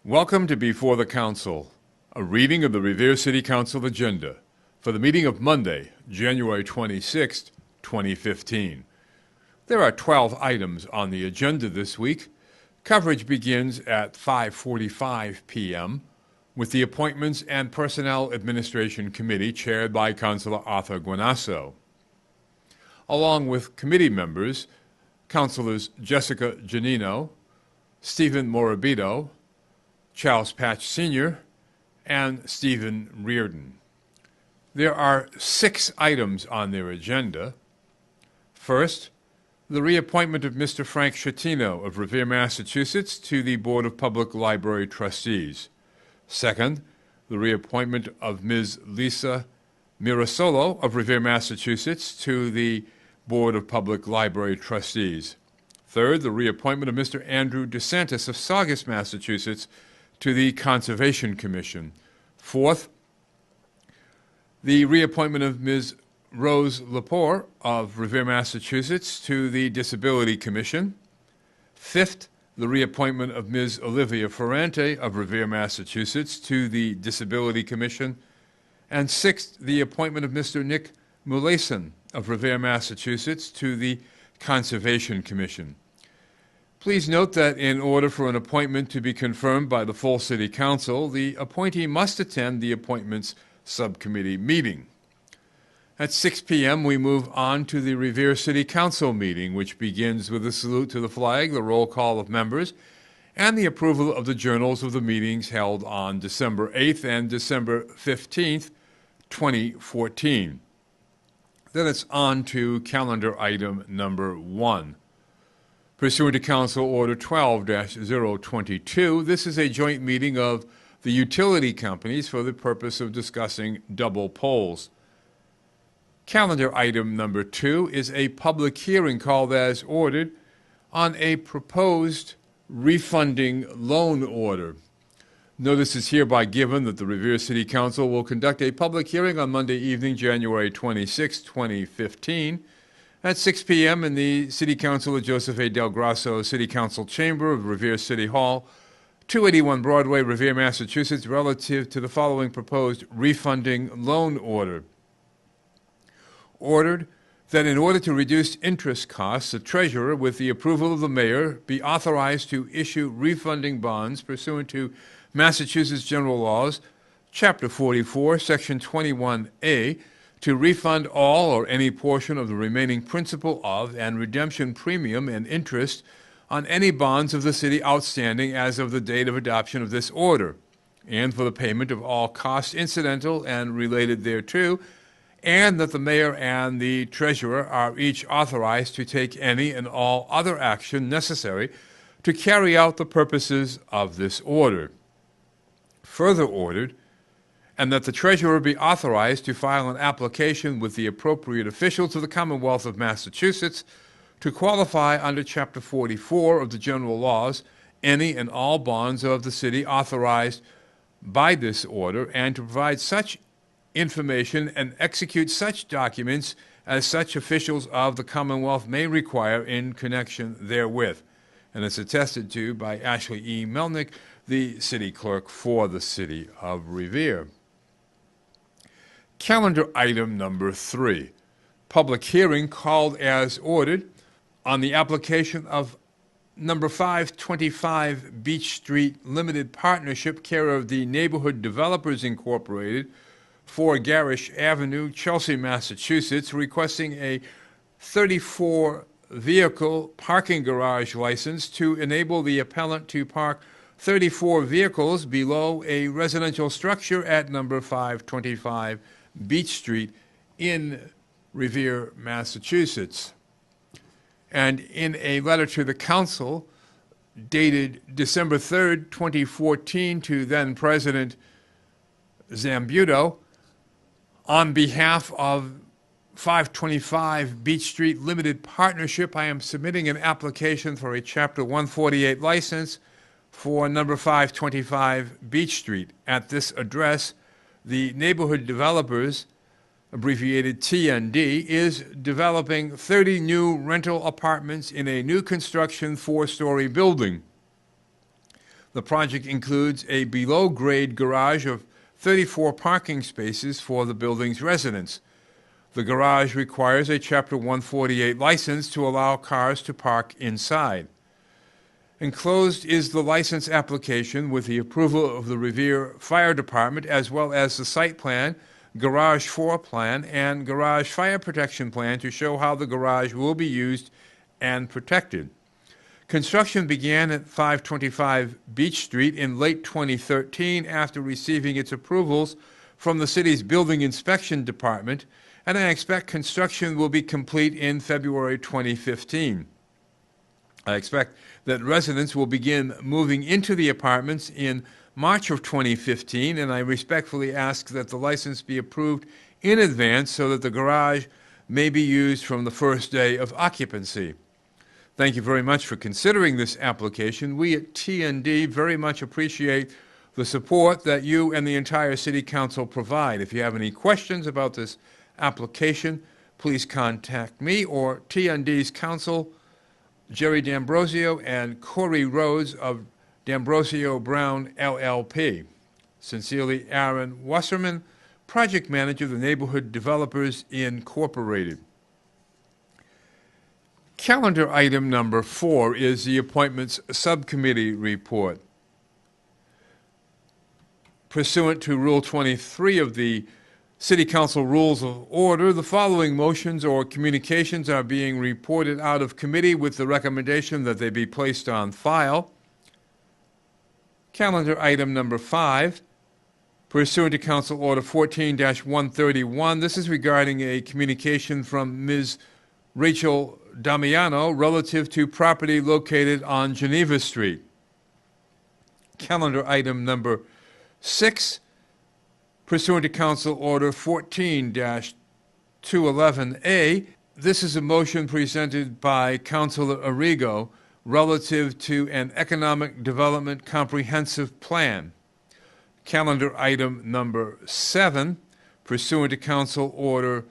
Welcome to Before the Council, a reading of the Revere City Council agenda for the meeting of Monday, January 26, 2015. There are 12 items on the agenda this week. Coverage begins at 5:45 p.m. with the Appointments and Personnel Administration Committee chaired by Councilor Arthur Guanasso. Along with committee members, Councilors Jessica Giannino, Stephen Morabito, Charles Patch Sr., and Stephen Reardon. There are 6 items on their agenda. First, the reappointment of Mr. Frank Schettino of Revere, Massachusetts to the Board of Public Library Trustees. Second, the reappointment of Ms. Lisa Mirasolo of Revere, Massachusetts to the Board of Public Library Trustees. Third, the reappointment of Mr. Andrew DeSantis of Saugus, Massachusetts to the Conservation Commission. Fourth, the reappointment of Ms. Rose Lepore of Revere, Massachusetts to the Disability Commission. Fifth, the reappointment of Ms. Olivia Ferrante of Revere, Massachusetts to the Disability Commission. And sixth, the appointment of Mr. Nick Mulason of Revere, Massachusetts to the Conservation Commission. Please note that in order for an appointment to be confirmed by the full City Council, the appointee must attend the Appointments Subcommittee meeting. At 6 p.m., we move on to the Revere City Council meeting, which begins with a salute to the flag, the roll call of members, and the approval of the journals of the meetings held on December 8th and December 15th, 2014. Then it's on to calendar item number 1. Pursuant to Council Order 12-022, this is a joint meeting of the utility companies for the purpose of discussing double polls. Calendar item number 2 is a public hearing called as ordered on a proposed refunding loan order. Notice is hereby given that the Revere City Council will conduct a public hearing on Monday evening, January 26, 2015, at 6 p.m. in the City Council of Joseph A. Del Grasso City Council Chamber of Revere City Hall, 281 Broadway, Revere, Massachusetts, relative to the following proposed refunding loan order. Ordered that in order to reduce interest costs, the Treasurer, with the approval of the Mayor, be authorized to issue refunding bonds pursuant to Massachusetts General Laws, Chapter 44, Section 21A, to refund all or any portion of the remaining principal of and redemption premium and interest on any bonds of the city outstanding as of the date of adoption of this order, and for the payment of all costs incidental and related thereto, and that the Mayor and the Treasurer are each authorized to take any and all other action necessary to carry out the purposes of this order. Further ordered, and that the Treasurer be authorized to file an application with the appropriate officials of the Commonwealth of Massachusetts to qualify under Chapter 44 of the General Laws any and all bonds of the city authorized by this order, and to provide such information and execute such documents as such officials of the Commonwealth may require in connection therewith. And it's attested to by Ashley E. Melnick, the City Clerk for the City of Revere. Calendar item number 3, public hearing called as ordered on the application of number 525 Beach Street Limited Partnership, care of the Neighborhood Developers Incorporated, 4 Garish Avenue, Chelsea, Massachusetts, requesting a 34-vehicle parking garage license to enable the appellant to park 34 vehicles below a residential structure at number 525 Beach Street in Revere, Massachusetts. And in a letter to the Council dated December 3rd, 2014, to then President Zambuto, on behalf of 525 Beach Street Limited Partnership, I am submitting an application for a Chapter 148 license for number 525 Beach Street. At this address, the Neighborhood Developers, abbreviated TND, is developing 30 new rental apartments in a new construction 4-story building. The project includes a below-grade garage of 34 parking spaces for the building's residents. The garage requires a Chapter 148 license to allow cars to park inside. Enclosed is the license application with the approval of the Revere Fire Department, as well as the site plan, garage floor plan, and garage fire protection plan to show how the garage will be used and protected. Construction began at 525 Beach Street in late 2013 after receiving its approvals from the city's Building Inspection Department, and I expect construction will be complete in February 2015. I expect that residents will begin moving into the apartments in March of 2015, and I respectfully ask that the license be approved in advance so that the garage may be used from the first day of occupancy. Thank you very much for considering this application. We at TND very much appreciate the support that you and the entire City Council provide. If you have any questions about this application, please contact me or TND's counsel, Jerry D'Ambrosio and Corey Rhodes of D'Ambrosio Brown LLP. Sincerely, Aaron Wasserman, Project Manager of the Neighborhood Developers Incorporated. Calendar item number 4 is the Appointments Subcommittee report. Pursuant to Rule 23 of the City Council Rules of Order, the following motions or communications are being reported out of committee with the recommendation that they be placed on file. Calendar item number 5, pursuant to Council Order 14-131, this is regarding a communication from Ms. Rachel Damiano relative to property located on Geneva Street. Calendar item number 6, pursuant to Council Order 14-211A, this is a motion presented by Councilor Arrigo relative to an Economic Development Comprehensive Plan. Calendar item number 7, pursuant to Council Order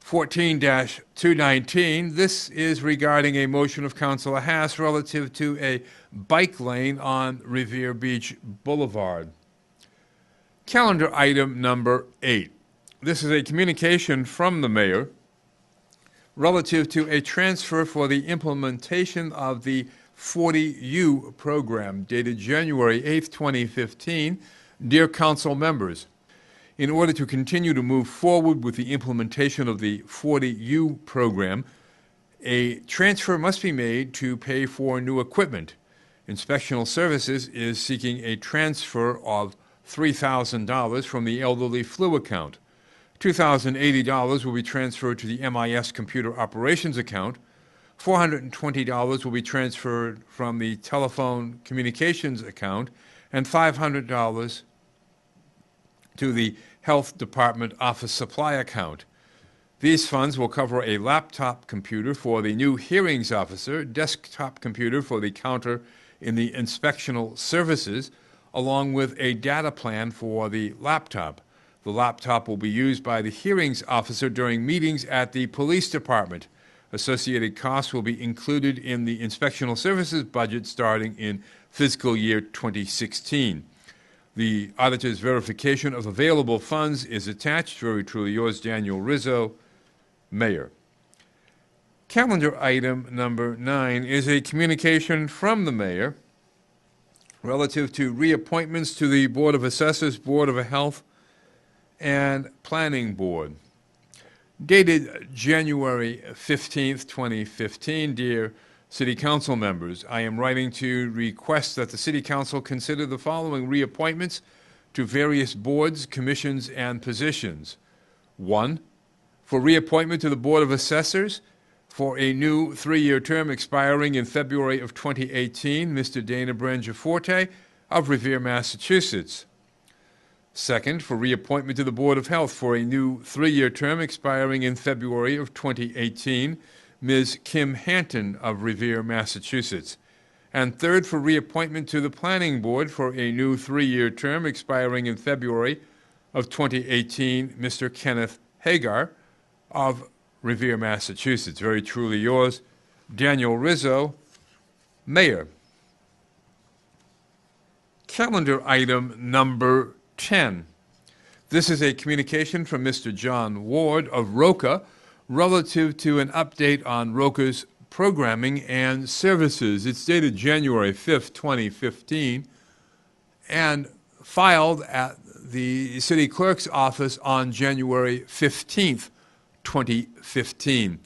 14-219, this is regarding a motion of Councilor Haas relative to a bike lane on Revere Beach Boulevard. Calendar item number 8. This is a communication from the mayor relative to a transfer for the implementation of the 40U program dated January 8, 2015. Dear council members, in order to continue to move forward with the implementation of the 40U program, a transfer must be made to pay for new equipment. Inspectional Services is seeking a transfer of $3,000 from the elderly flu account. $2,080 will be transferred to the MIS computer operations account. $420 will be transferred from the telephone communications account, and $500 to the Health Department office supply account. These funds will cover a laptop computer for the new hearings officer, desktop computer for the counter in the inspectional services, along with a data plan for the laptop. The laptop will be used by the hearings officer during meetings at the police department. Associated costs will be included in the inspectional services budget starting in fiscal year 2016. The auditor's verification of available funds is attached. Very truly yours, Daniel Rizzo, Mayor. Calendar item number 9 is a communication from the mayor relative to reappointments to the Board of Assessors, Board of Health, and Planning Board. Dated January 15th, 2015, dear City Council members, I am writing to request that the City Council consider the following reappointments to various boards, commissions, and positions. 1, for reappointment to the Board of Assessors for a new 3-year term expiring in February of 2018, Mr. Dana Brangiaforte of Revere, Massachusetts. 2nd, for reappointment to the Board of Health for a new 3-year term expiring in February of 2018, Ms. Kim Hanton of Revere, Massachusetts. And 3rd, for reappointment to the Planning Board for a new 3-year term expiring in February of 2018, Mr. Kenneth Hagar of Revere, Massachusetts. Very truly yours, Daniel Rizzo, Mayor. Calendar item number 10. This is a communication from Mr. John Ward of ROCA relative to an update on ROCA's programming and services. It's dated January 5th, 2015, and filed at the City Clerk's office on January 15th, 2015.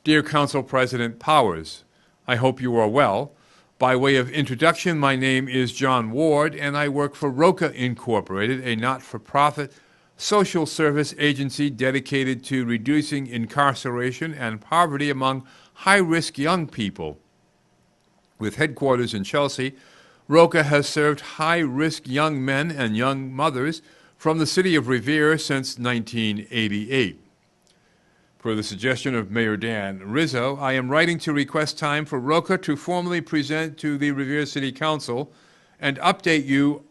Dear Council President Powers, I hope you are well. By way of introduction, my name is John Ward, and I work for ROCA Incorporated, a not-for-profit social service agency dedicated to reducing incarceration and poverty among high-risk young people. With headquarters in Chelsea, ROCA has served high-risk young men and young mothers from the city of Revere since 1988. Per the suggestion of Mayor Dan Rizzo, I am writing to request time for ROCA to formally present to the Revere City Council and update you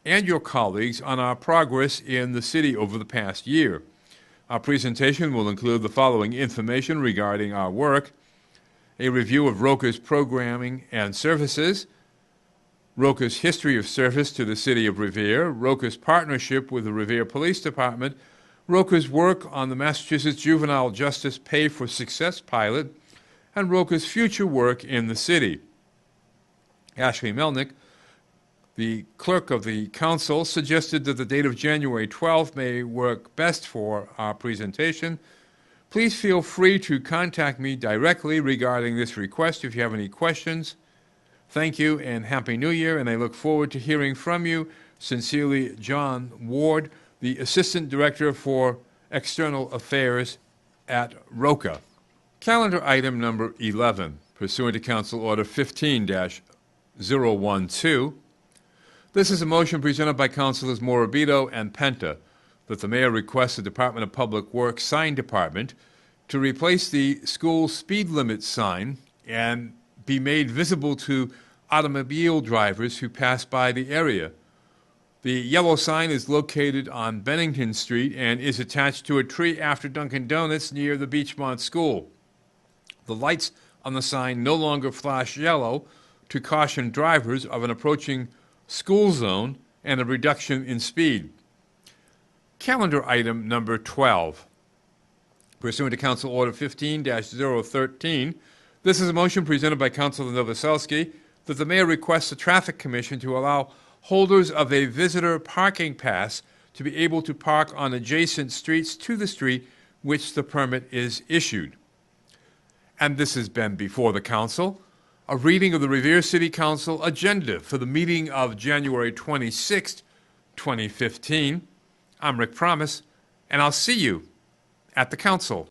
and your colleagues on our progress in the city over the past year. Our presentation will include the following information regarding our work: a review of ROCA's programming and services, ROCA's history of service to the city of Revere, ROCA's partnership with the Revere Police Department, ROCA's work on the Massachusetts Juvenile Justice Pay for Success pilot, and ROCA's future work in the city. Ashley Melnick, the clerk of the council, suggested that the date of January 12th may work best for our presentation. Please feel free to contact me directly regarding this request if you have any questions. Thank you and Happy New Year, and I look forward to hearing from you. Sincerely, John Ward, the Assistant Director for External Affairs at ROCA. Calendar item number 11, pursuant to Council Order 15-012. This is a motion presented by Councilors Morabito and Penta that the mayor requests the Department of Public Works Sign Department to replace the school speed limit sign and be made visible to automobile drivers who pass by the area. The yellow sign is located on Bennington Street and is attached to a tree after Dunkin' Donuts near the Beachmont School. The lights on the sign no longer flash yellow to caution drivers of an approaching school zone and a reduction in speed. Calendar item number 12. Pursuant to Council Order 15-013, this is a motion presented by Councilor Novoselsky that the mayor requests the Traffic Commission to allow holders of a visitor parking pass to be able to park on adjacent streets to the street which the permit is issued. And this has been before the council, a reading of the Revere City Council agenda for the meeting of January 26, 2015. I'm Rick Promise, and I'll see you at the council.